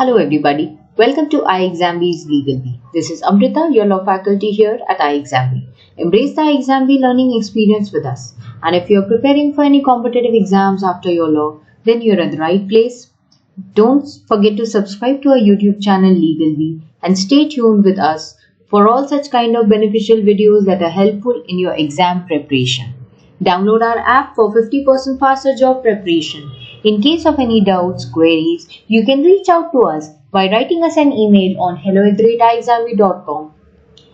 Hello everybody, welcome to iExamB's Legal Bee. This is Amrita, your law faculty here at iExamB. Embrace the iExamB learning experience with us. And if you're preparing for any competitive exams after your law, then you're at the right place. Don't forget to subscribe to our YouTube channel Legal Bee and stay tuned with us for all such kind of beneficial videos that are helpful in your exam preparation. Download our app for 50% faster job preparation. In case of any queries, you can reach out to us by writing us an email on hello@iexamb.com.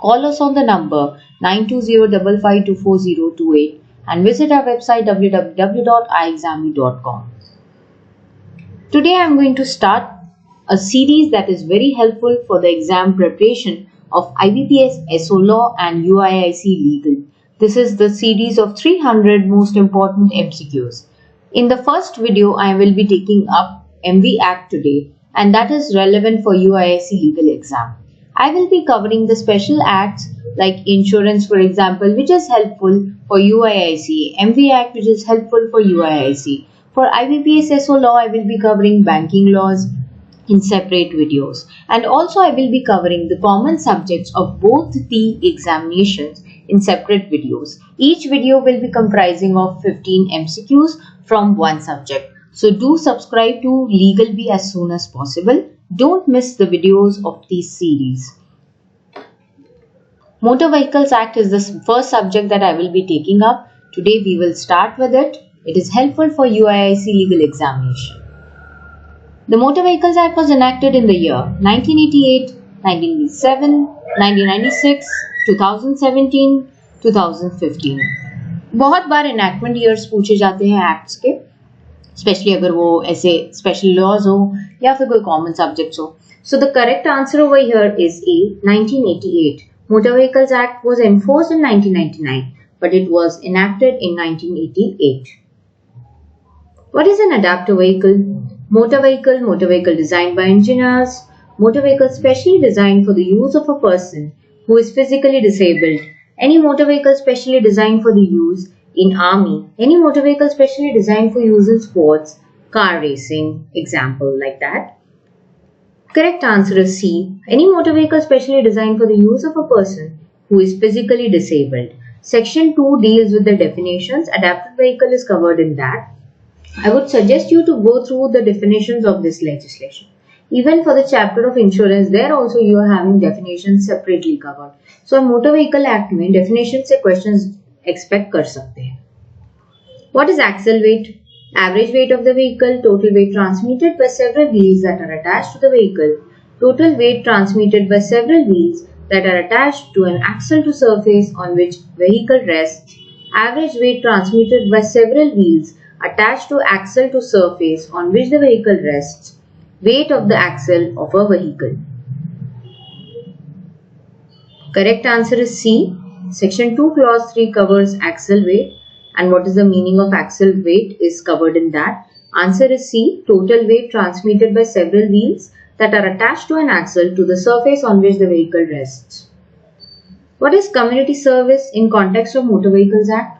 Call us on the number 920552408 and visit our website www.iexamb.com. Today I am going to start a series that is very helpful for the exam preparation of IBPS SO Law and UIIC Legal. This is the series of 300 most important MCQs. In the first video, I will be taking up MV Act today, and that is relevant for UIIC legal exam. I will be covering the special acts like insurance, for example, which is helpful for UIIC, MV Act, which is helpful for UIIC. For IBPS SO Law, I will be covering banking laws in separate videos, and also I will be covering the common subjects of both the examinations in separate videos. Each video will be comprising of 15 MCQs from one subject. So do subscribe to Legal Bee as soon as possible. Don't miss the videos of this series. Motor Vehicles Act is the first subject that I will be taking up. Today we will start with it. It is helpful for UIIC legal examination. The Motor Vehicles Act was enacted in the year 1988, 1987, 1996, 2017, 2015. बहुत बार enactment years पूछे जाते हैं acts के, especially अगर वो ऐसे special laws हो या फिर कोई common subjects हो. So the correct answer over here is A, 1988. Motor Vehicles Act was enforced in 1999, but it was enacted in 1988. What is an adapter vehicle? Motor vehicle designed by engineers, motor vehicle specially designed for the use of a person who is physically disabled, any motor vehicle specially designed for the use in army, any motor vehicle specially designed for use in sports, car racing, example like that. Correct answer is C, any motor vehicle specially designed for the use of a person who is physically disabled. Section 2 deals with the definitions. Adapted vehicle is covered in that. I would suggest you to go through the definitions of this legislation. Even for the chapter of insurance, there also you are having definitions separately covered. So, Motor Vehicle Act में definition से questions expect कर सकते हैं. What is axle weight? Average weight of the vehicle, total weight transmitted by several wheels that are attached to the vehicle, total weight transmitted by several wheels that are attached to an axle to surface on which vehicle rests, average weight transmitted by several wheels attached to axle to surface on which the vehicle rests, weight of the axle of a vehicle. Correct answer is C. Section 2 clause 3 covers axle weight, and what is the meaning of axle weight is covered in that. Answer is C. Total weight transmitted by several wheels that are attached to an axle to the surface on which the vehicle rests. What is community service in context of Motor Vehicles Act?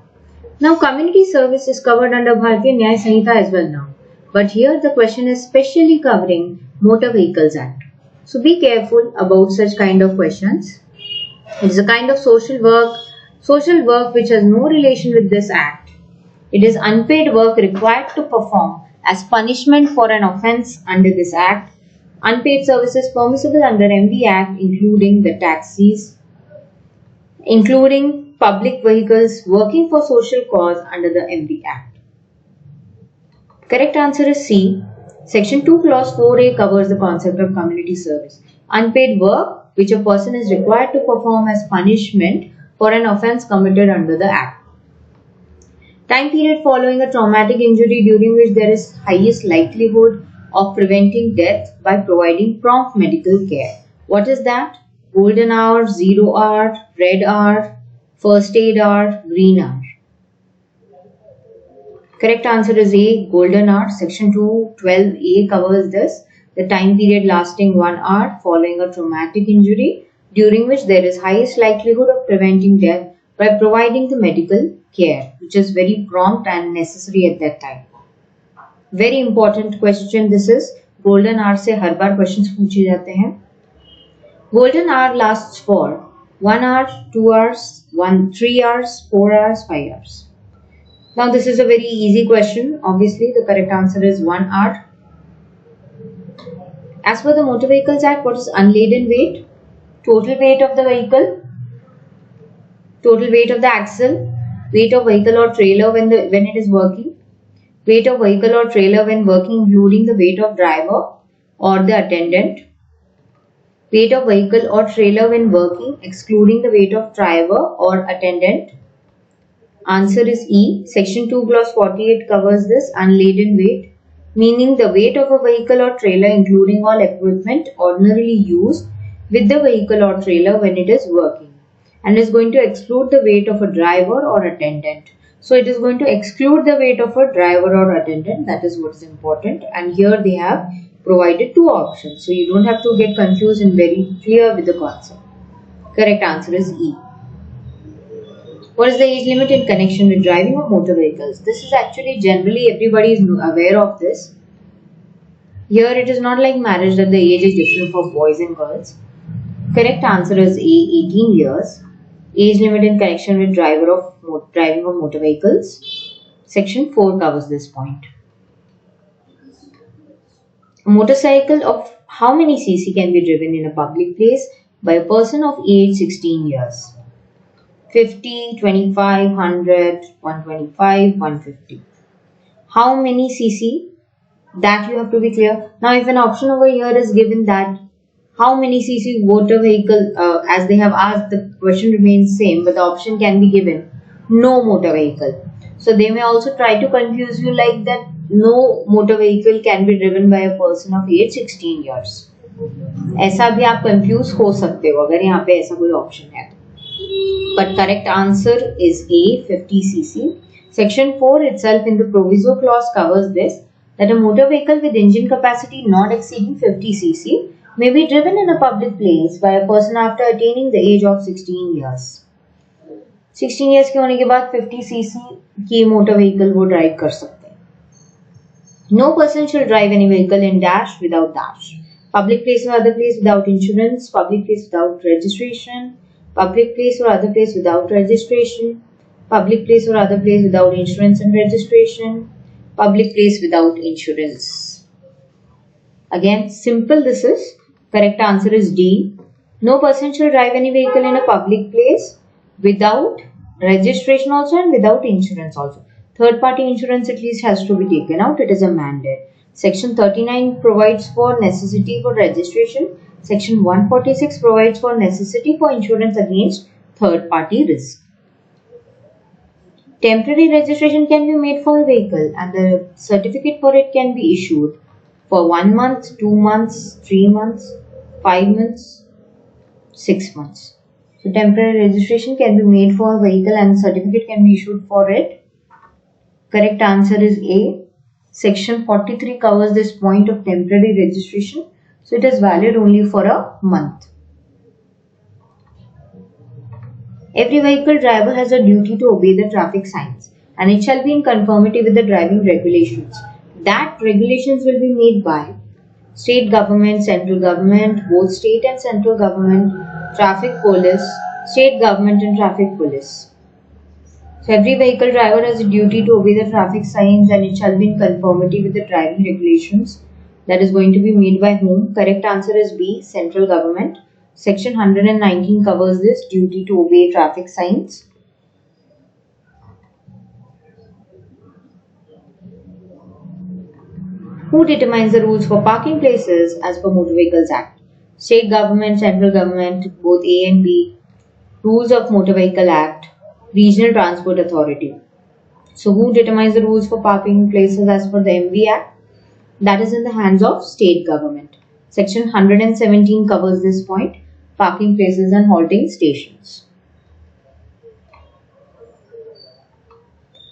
Now, community service is covered under Bharatiya Nyaya Sanhita as well now. But here the question is specially covering Motor Vehicles Act. So be careful about such kind of questions. It is a kind of social work which has no relation with this act. It is unpaid work required to perform as punishment for an offence under this act. Unpaid services permissible under MV Act, including the taxis, including public vehicles working for social cause under the MV Act. Correct answer is C. Section 2 clause 4A covers the concept of community service. Unpaid work which a person is required to perform as punishment for an offence committed under the Act. Time period following a traumatic injury during which there is highest likelihood of preventing death by providing prompt medical care. What is that? Golden hour, 0 hour, red hour, first aid hour, green hour. Correct answer is A, golden hour. Section 212A covers this. The time period lasting 1 hour following a traumatic injury during which there is highest likelihood of preventing death by providing the medical care, which is very prompt and necessary at that time. Very important question this is. Golden hour से हर बार questions पूछे जाते हैं. Golden hour lasts for 1 hour, 2 hours, 3 hours, 4 hours, 5 hours. Now this is a very easy question. Obviously the correct answer is 1 hour. As per the Motor Vehicles Act, what is unladen weight? Total weight of the vehicle, total weight of the axle, weight of vehicle or trailer when it is working, weight of vehicle or trailer when working including the weight of driver or the attendant, weight of vehicle or trailer when working excluding the weight of driver or attendant. Answer is E. Section 2 clause 48 covers this unladen weight, meaning the weight of a vehicle or trailer including all equipment ordinarily used with the vehicle or trailer when it is working, and is going to exclude the weight of a driver or attendant. So it is going to exclude the weight of a driver or attendant. That is what is important, and here they have provided two options, so you don't have to get confused and very clear with the concept. Correct answer is E. What is the age limit in connection with driving of motor vehicles? This is actually generally everybody is aware of this. Here it is not like marriage that the age is different for boys and girls. Correct answer is A, 18 years. Age limit in connection with driving of motor vehicles. Section 4 covers this point. A motorcycle of how many cc can be driven in a public place by a person of age 16 years? 50, 25, 100, 125, 150. How many cc? That you have to be clear. Now if an option over here is given that how many cc motor vehicle, as they have asked, the question remains same, but the option can be given no motor vehicle. So they may also try to confuse you like that no motor vehicle can be driven by a person of age 16 years. ऐसा भी आप confuse हो सकते हो अगर यहाँ पे ऐसा कोई option है. But correct answer is A, 50 cc. Section 4 itself in the proviso clause covers this, that a motor vehicle with engine capacity not exceeding 50 cc may be driven in a public place by a person after attaining the age of 16 years. 16 years के होने के बाद 50 cc की motor vehicle वो drive कर सकते हैं. No person shall drive any vehicle in dash without dash. Public place or other place without insurance, public place without registration, public place or other place without registration, public place or other place without insurance and registration, public place without insurance. Again, simple this is. Correct answer is D. No person shall drive any vehicle in a public place without registration also and without insurance also. Third party insurance at least has to be taken out. It is a mandate. Section 39 provides for necessity for registration. Section 146 provides for necessity for insurance against third party risk. Temporary registration can be made for a vehicle and the certificate for it can be issued for 1 month, 2 months, 3 months, 5 months, 6 months. So temporary registration can be made for a vehicle and certificate can be issued for it. Correct answer is A. Section 43 covers this point of temporary registration. So it is valid only for a month. Every vehicle driver has a duty to obey the traffic signs and it shall be in conformity with the driving regulations. That regulations will be made by state government, central government, both state and central government, traffic police, state government and traffic police. So every vehicle driver has a duty to obey the traffic signs and it shall be in conformity with the driving regulations. That is going to be made by whom? Correct answer is B, central government. Section 119 covers this duty to obey traffic signs. Who determines the rules for parking places as per Motor Vehicles Act? State government, central government, both A and B. Rules of Motor Vehicle Act, Regional Transport Authority. So who determines the rules for parking places as per the MV Act? That is in the hands of state government. Section 117 covers this point, parking places and halting stations.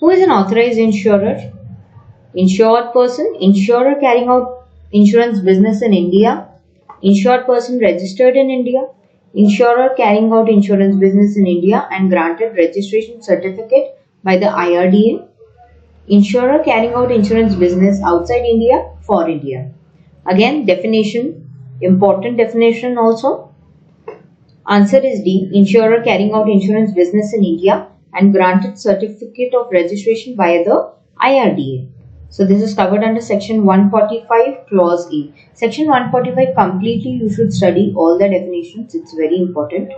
Who is an authorized insurer? Insured person, insurer carrying out insurance business in India, insured person registered in India, insurer carrying out insurance business in India and granted registration certificate by the IRDA, insurer carrying out insurance business outside India for India. Again, definition, important definition also. Answer is D. Insurer carrying out insurance business in India and granted certificate of registration via the IRDA. So this is covered under section 145 clause A. Section 145 completely you should study all the definitions. It's very important.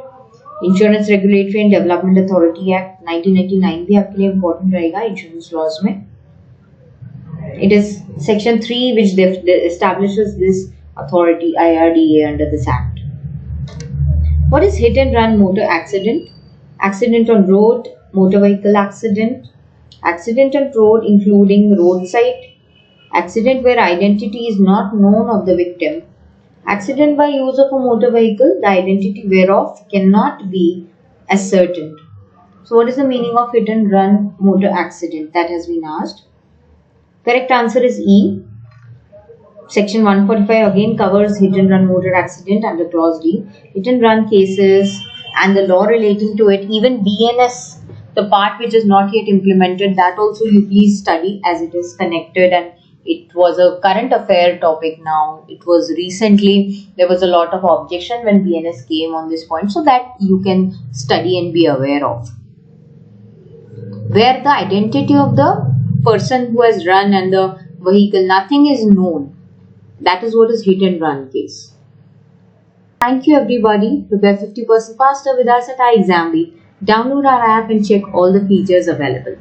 Insurance Regulatory and Development Authority Act 1999 भी आपके लिए important रहेगा insurance laws में. It is section 3 which establishes this authority IRDA under this act. What is hit and run motor accident? Accident on road, motor vehicle accident, accident on road including roadside, accident where identity is not known of the victim, accident by use of a motor vehicle, the identity whereof cannot be ascertained. So what is the meaning of hit and run motor accident? That has been asked. Correct answer is E. Section 145 again covers hit and run motor accident under clause D. Hit and run cases and the law relating to it, even BNS, the part which is not yet implemented, that also you please study as it is connected and it was a current affair topic now. It was recently, there was a lot of objection when BNS came on this point, so that you can study and be aware of. Where the identity of the person who has run and the vehicle, nothing is known. That is what is hit and run case. Thank you everybody. Prepare 50% faster with us at iExamWeek. Download our app and check all the features available.